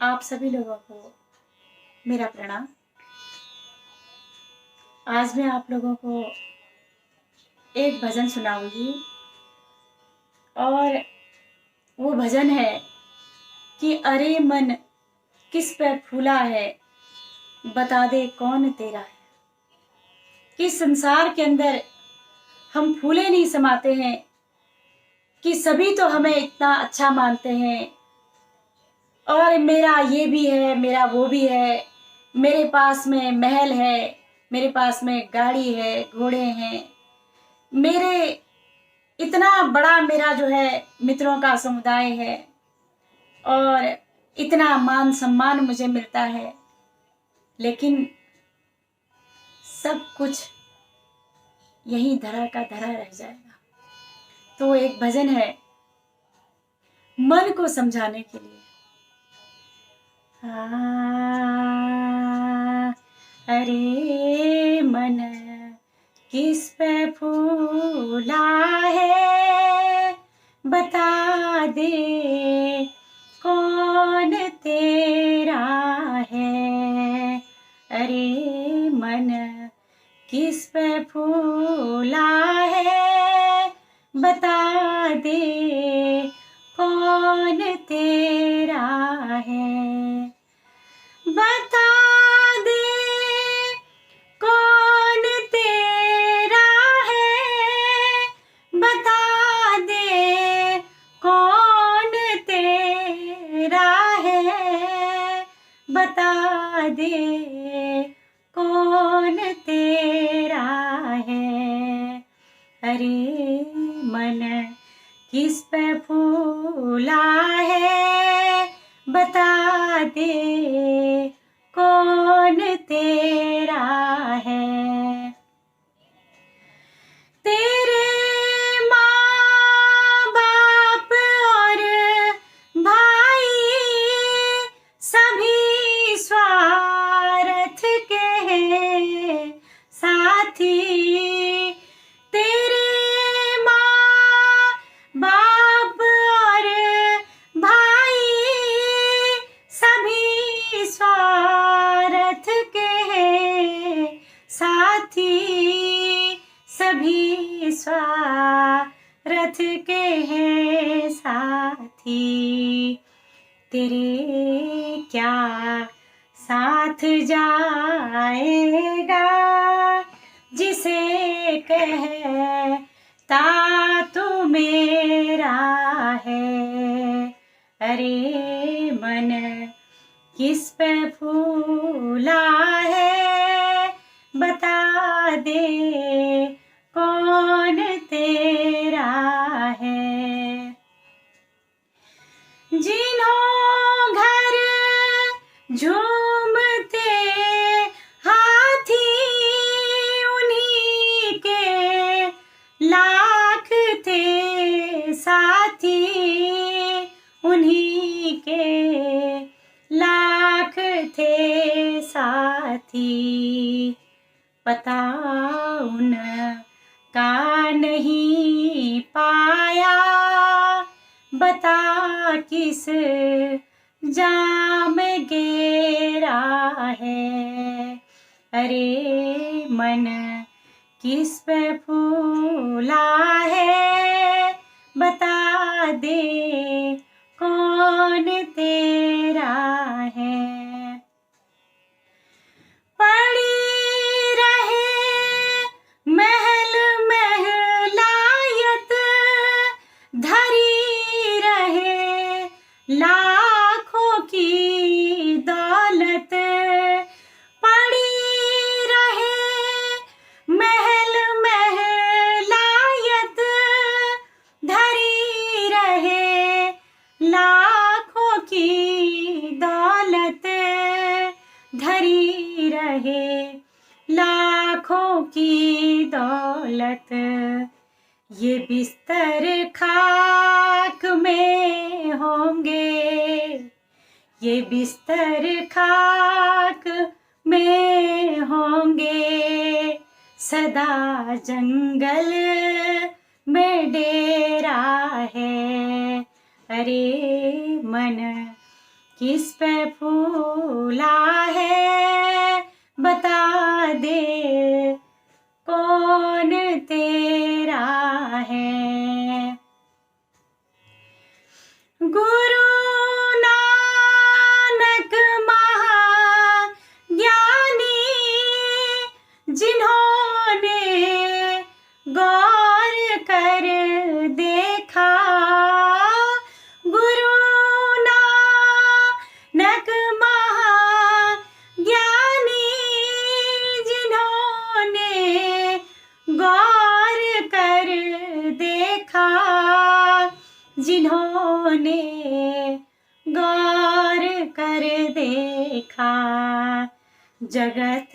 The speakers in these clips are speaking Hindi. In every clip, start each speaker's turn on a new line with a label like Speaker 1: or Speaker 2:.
Speaker 1: आप सभी लोगों को मेरा प्रणाम। आज मैं आप लोगों को एक भजन सुनाऊंगी और वो भजन है कि अरे मन किस पे फूला है, बता दे कौन तेरा है। कि संसार के अंदर हम फूले नहीं समाते हैं कि सभी तो हमें इतना अच्छा मानते हैं और मेरा ये भी है, मेरा वो भी है, मेरे पास में महल है, मेरे पास में गाड़ी है, घोड़े हैं, मेरे इतना बड़ा मेरा जो है मित्रों का समुदाय है और इतना मान सम्मान मुझे मिलता है, लेकिन सब कुछ यही धरा का धरा रह जाएगा। तो एक भजन है मन को समझाने के लिए। अरे मन किस पे फूला है, बता दे कौन तेरा है। अरे मन किस पे फूला है, बता दे कौन तेरा है। बता दे कौन तेरा है, बता दे कौन तेरा है, बता दे कौन तेरा है। अरे मन किस पे फूला है, बता दे कौन तेरा है। तेरे माँ बाप और भाई सभी स्वार्थ के हैं साथी। तेरे माँ बाप और भाई सभी स्वार्थ के हैं साथी, सभी स्वार्थ के हैं साथी। तेरे क्या साथ जाएगा जिसे कहता तू मेरा है। अरे मन किस पे फूला है, बता दे कौन तेरा है। जिन्हों घर झूमते हाथी उन्हीं के लाख थे साथी, उन्हीं के लाख थे साथी। पता उनका नहीं पाया, बता किस जाम गेरा है। अरे मन किस पे फूला है, बता दे कौन तेरा है। पड़ी रहे महल महलायत, धरी रहे लाखों की दौलत। पड़ी रहे महल महलायत, धरी रहे लाखों की दौलत, धरी रहे लाखों की दौलत। ये बिस्तर खाक में होंगे, ये बिस्तर खाक में होंगे, सदा जंगल में डेरा है। अरे मन किस पे फूला है, बता दे कौन तेरा है। गुरु नानक महाज्ञानी, जिन्होंने गौर कर देखा। गुरु नानक महाज्ञानी, जिन्होंने गौर कर देखा। जिन्होंने गौर कर देखा। जगत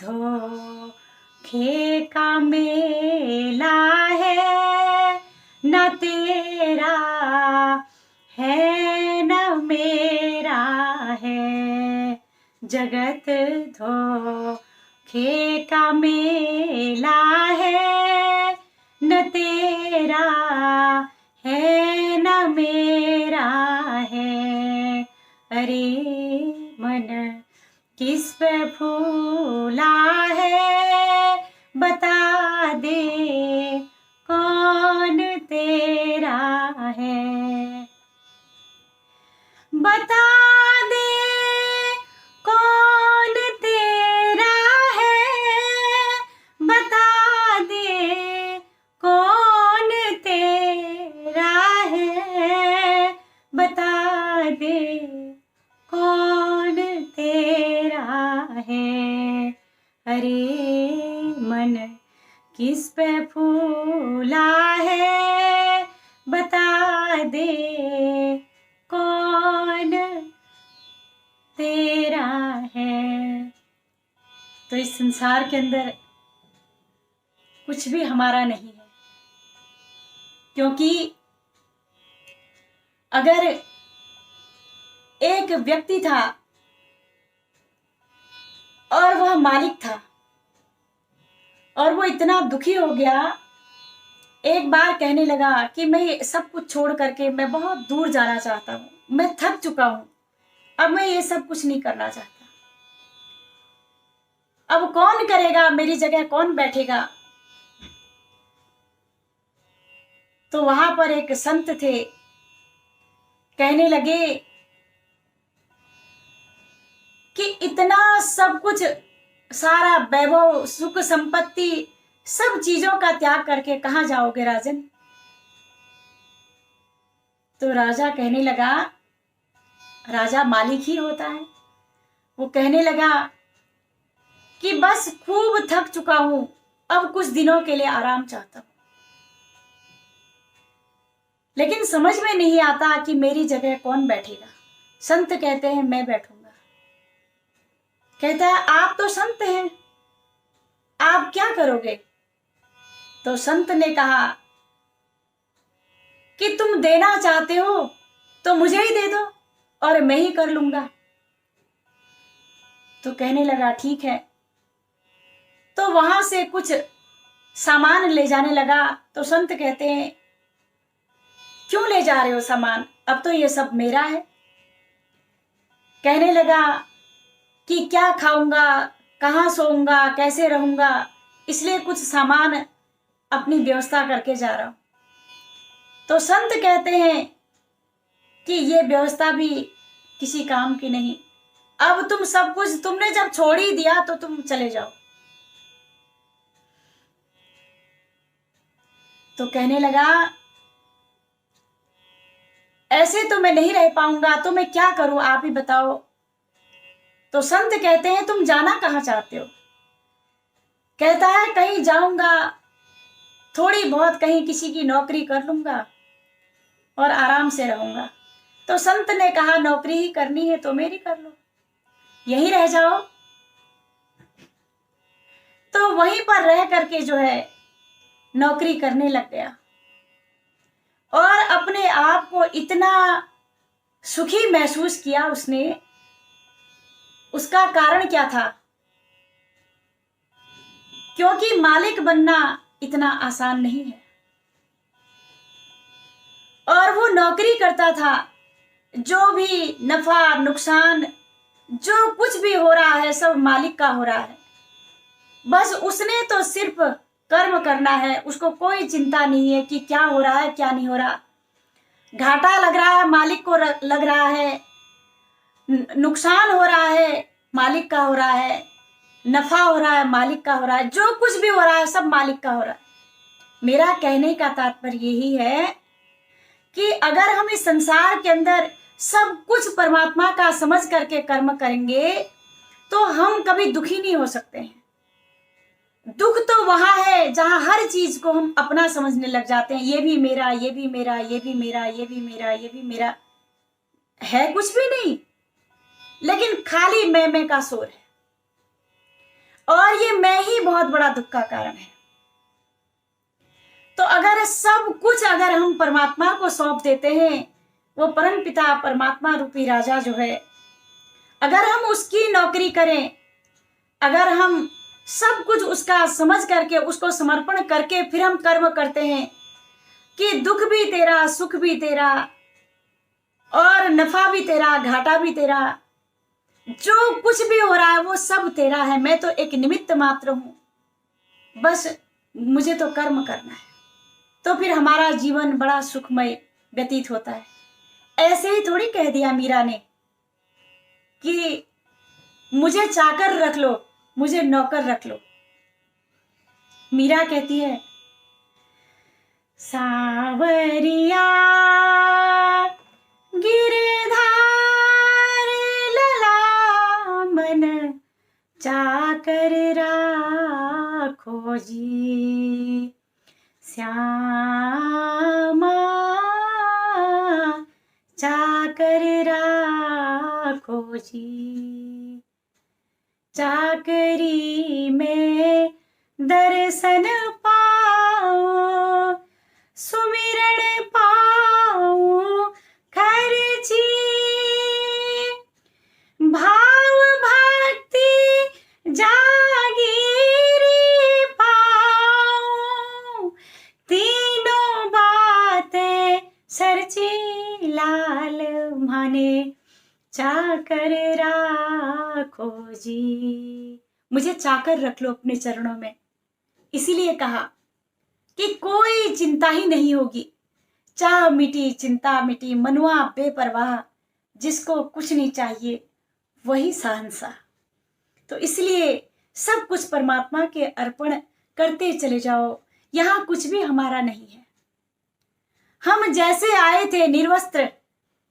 Speaker 1: धोखे का मेला है, न तेरा है न मेरा है। जगत धोखे का मेला है, न तेरा है न मेरा है। अरे मन किस पे फूला है, बता दे कौन तेरा है। बता दे कौन तेरा है, बता दे कौन तेरा है। बता दे कौन तेरा है। अरे मन किस पे फूला है, बता दे कौन तेरा है। तो इस संसार के अंदर कुछ भी हमारा नहीं है, क्योंकि अगर एक व्यक्ति था और वह मालिक था, और वो इतना दुखी हो गया, एक बार कहने लगा कि मैं सब कुछ छोड़ करके मैं बहुत दूर जाना चाहता हूँ, मैं थक चुका हूँ, अब मैं ये सब कुछ नहीं करना चाहता। अब कौन करेगा मेरी जगह, कौन बैठेगा। तो वहां पर एक संत थे, कहने लगे कि इतना सब कुछ, सारा वैभव, सुख, संपत्ति, सब चीजों का त्याग करके कहां जाओगे राजन। तो राजा कहने लगा, राजा मालिक ही होता है, वो कहने लगा कि बस खूब थक चुका हूं, अब कुछ दिनों के लिए आराम चाहता हूं। लेकिन समझ में नहीं आता कि मेरी जगह कौन बैठेगा। संत कहते हैं मैं बैठूंगा। कहता है आप तो संत हैं, आप क्या करोगे। तो संत ने कहा कि तुम देना चाहते हो तो मुझे ही दे दो और मैं ही कर लूंगा। तो कहने लगा ठीक है। तो वहां से कुछ सामान ले जाने लगा। तो संत कहते हैं क्यों ले जा रहे हो सामान, अब तो ये सब मेरा है। कहने लगा कि क्या खाऊंगा, कहाँ सोऊंगा, कैसे रहूंगा, इसलिए कुछ सामान अपनी व्यवस्था करके जा रहा हूं। तो संत कहते हैं कि ये व्यवस्था भी किसी काम की नहीं, अब तुम सब कुछ तुमने जब छोड़ ही दिया तो तुम चले जाओ। तो कहने लगा ऐसे तो मैं नहीं रह पाऊंगा, तो मैं क्या करूं, आप ही बताओ। तो संत कहते हैं तुम जाना कहां चाहते हो। कहता है कहीं जाऊंगा, थोड़ी बहुत कहीं किसी की नौकरी कर लूंगा और आराम से रहूंगा। तो संत ने कहा नौकरी ही करनी है तो मेरी कर लो, यहीं रह जाओ। तो वहीं पर रह करके जो है नौकरी करने लग गया और अपने आप को इतना सुखी महसूस किया उसने। उसका कारण क्या था, क्योंकि मालिक बनना इतना आसान नहीं है। और वो नौकरी करता था जो भी नफा नुकसान जो कुछ भी हो रहा है सब मालिक का हो रहा है। बस उसने तो सिर्फ कर्म करना है, उसको कोई चिंता नहीं है कि क्या हो रहा है क्या नहीं हो रहा। घाटा लग रहा है मालिक को लग रहा है, नुकसान हो रहा है मालिक का हो रहा है, नफा हो रहा है मालिक का हो रहा है, जो कुछ भी हो रहा है सब मालिक का हो रहा है। मेरा कहने का तात्पर्य यही है कि अगर हम इस संसार के अंदर सब कुछ परमात्मा का समझ करके कर्म करेंगे तो हम कभी दुखी नहीं हो सकते हैं। दुख तो वहां है जहां हर चीज को हम अपना समझने लग जाते हैं, ये भी मेरा, ये भी मेरा, ये भी मेरा, ये भी मेरा, ये भी मेरा। है कुछ भी नहीं, लेकिन खाली मैं का शोर है, और ये मैं ही बहुत बड़ा दुख का कारण है। तो अगर सब कुछ अगर हम परमात्मा को सौंप देते हैं, वो परम पिता परमात्मा रूपी राजा जो है, अगर हम उसकी नौकरी करें, अगर हम सब कुछ उसका समझ करके उसको समर्पण करके फिर हम कर्म करते हैं कि दुख भी तेरा, सुख भी तेरा, और नफा भी तेरा, घाटा भी तेरा, जो कुछ भी हो रहा है वो सब तेरा है, मैं तो एक निमित्त मात्र हूं, बस मुझे तो कर्म करना है। तो फिर हमारा जीवन बड़ा सुखमय व्यतीत होता है। ऐसे ही थोड़ी कह दिया मीरा ने कि मुझे चाकर रख लो, मुझे नौकर रख लो। मीरा कहती है, सावरिया गिरधार लला मन चाकर राखो जी, श्यामा चाकर राखो जी। चाकरी में दर्शन पाओ, सुमिरण पाओ खर्ची, भाव भक्ति जागीरी पाओ, तीनों बातें सरची लाल माने चाकर राखो जी। मुझे चाकर रख लो अपने चरणों में, इसीलिए कहा कि कोई चिंता ही नहीं होगी। चाह मिटी चिंता मिटी, मनुआ बेपरवाह, जिसको कुछ नहीं चाहिए वही शहंशाह। तो इसलिए सब कुछ परमात्मा के अर्पण करते चले जाओ, यहां कुछ भी हमारा नहीं है। हम जैसे आए थे निर्वस्त्र,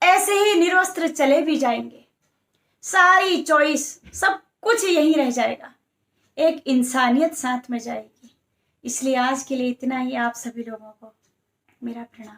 Speaker 1: ऐसे ही निर्वस्त्र चले भी जाएंगे। सारी चॉइस सब कुछ यहीं रह जाएगा, एक इंसानियत साथ में जाएगी। इसलिए आज के लिए इतना ही। आप सभी लोगों को मेरा प्रणाम।